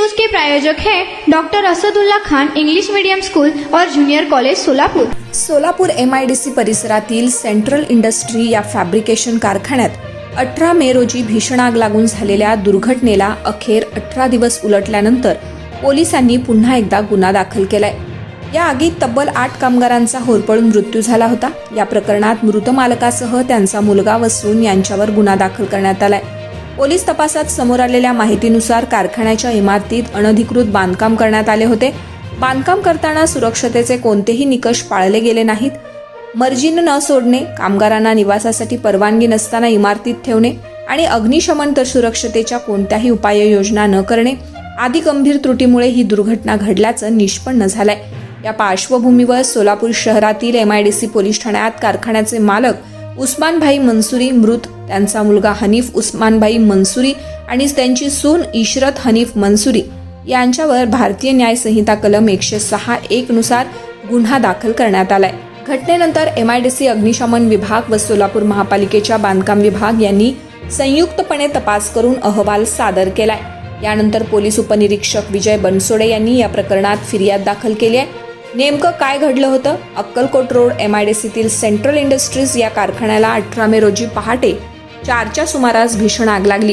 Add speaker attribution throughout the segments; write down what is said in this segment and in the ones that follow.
Speaker 1: News के प्रायोजक हैं doctor Asadullah Khan English medium school और junior college Solapur.
Speaker 2: Solapur MIDC परिसरातील सेंट्रल इंडस्ट्री या फॅब्रिकेशन कारखान्यात 18 मे रोजी भीषण आग लागून झालेल्या दुर्घटनेला अखेर 18 दिवस उलटल्यानंतर पोलिसांनी पुन्हा एकदा गुन्हा दाखल केलाय। या आगीत तब्बल 8 कामगारांचा होरपळून मृत्यू झाला होता। या प्रकरणात मृत मालकासह त्यांचा मुलगा व सून यांच्यावर गुन्हा दाखल करण्यात आलाय। पोलीस तपासात समोर आलेल्या माहितीनुसार कारखान्याच्या इमारतीत अनधिकृत बांधकाम करण्यात आले होते। बांधकाम करताना सुरक्षतेचे कोणतेही निकष पाळले गेले नाहीत। मर्जीने न सोडणे, कामगारांना निवासासाठी परवानगी नसताना इमारतीत ठेवणे आणि अग्निशमन तर सुरक्षतेच्या कोणत्याही उपाययोजना न करणे आदी गंभीर त्रुटीमुळे ही दुर्घटना घडल्याचं निष्पन्न झालंय। या पार्श्वभूमीवर सोलापूर शहरातील MIDC पोलीस ठाण्यात कारखान्याचे मालक उस्मान भाई मंसुरी मृत, त्यांचा मुलगा हनीफ उस्मान भाई मंसुरी आणि त्यांची सून इशरत हनीफ मंसुरी यांच्यावर भारतीय न्याय संहिता कलम 106(1) नुसार गुन्हा दाखल करण्यात आलाय। घटनेनंतर MIDC अग्निशमन विभाग व सोलापूर महापालिकेच्या बांधकाम विभाग यांनी संयुक्तपणे तपास करून अहवाल सादर केलाय। यानंतर पोलीस उपनिरीक्षक विजय बनसोडे यांनी या प्रकरणात फिर्याद दाखल केली आहे। नेमकं काय घडलं होतं? अक्कलकोट रोड MIDCतील सेंट्रल इंडस्ट्रीज या कारखान्याला 18 मे रोजी पहाटे 4च्या सुमारास भीषण आग लागली।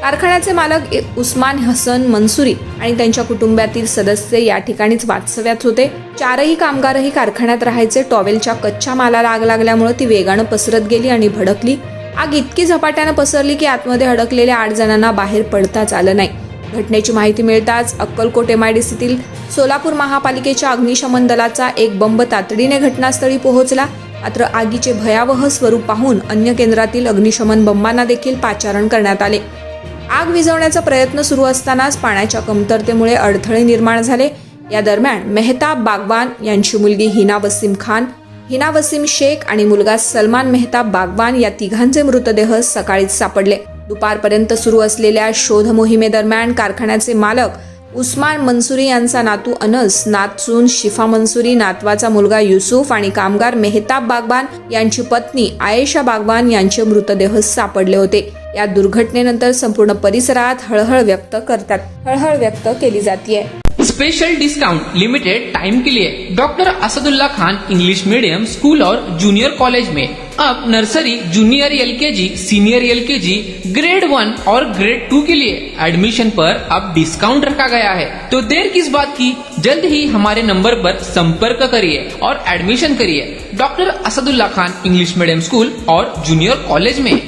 Speaker 2: कारखान्याचे मालक उस्मान हसन मंसुरी आणि त्यांच्या कुटुंबातील सदस्य या ठिकाणीच वास्तव्यात होते। 4ही कामगारही कारखान्यात राहायचे। टॉवेलच्या कच्च्या मालाला आग लागल्यामुळे ती वेगानं पसरत गेली आणि भडकली। आग इतकी झपाट्यानं पसरली की आतमध्ये अडकलेल्या 8 जणांना बाहेर पडताच आलं नाही। घटनेची माहिती मिळताच अक्कलकोट MIDCतील सोलापूर महापालिकेच्या अग्निशमन दलाचा एक बंब तातडीने घटनास्थळी पोहोचला। मात्र आगीचे भयावह स्वरूप पाहून अन्य केंद्रातील अग्निशमन बंबांना देखील पाचारण करण्यात आले। आग विझवण्याचा प्रयत्न सुरू असतानाच पाण्याच्या कमतरतेमुळे अडथळे निर्माण झाले। या दरम्यान मेहताब बागवान यांची मुलगी हिना वसीम खान, हिना वसीम शेख आणि मुलगा सलमान मेहताब बागवान या तिघांचे मृतदेह सकाळीच सापडले। दुपारपर्यंत सुरू असलेल्या शोध मोहिमेदरम्यान कारखान्याचे मालक उस्मान मंसुरी यांचा नातू अनस, नातसून शिफा मंसुरी, नातवाचा मुलगा युसुफ आणि कामगार मेहताब बागवान यांची पत्नी आयेशा बागवान यांचे मृतदेह सापडले होते। या दुर्घटनेनंतर संपूर्ण परिसरात हळहळ व्यक्त केली जातीये।
Speaker 3: स्पेशल डिस्काउंट लिमिटेड टाइम के लिए doctor Asadullah Khan English medium school और जूनियर कॉलेज में अब nursery, junior LKG, senior LKG, grade 1 और ग्रेड 2 के लिए एडमिशन पर अब डिस्काउंट रखा गया है। तो देर किस बात की, जल्द ही हमारे नंबर पर संपर्क करिए और एडमिशन करिए doctor Asadullah Khan English medium school और जूनियर कॉलेज में।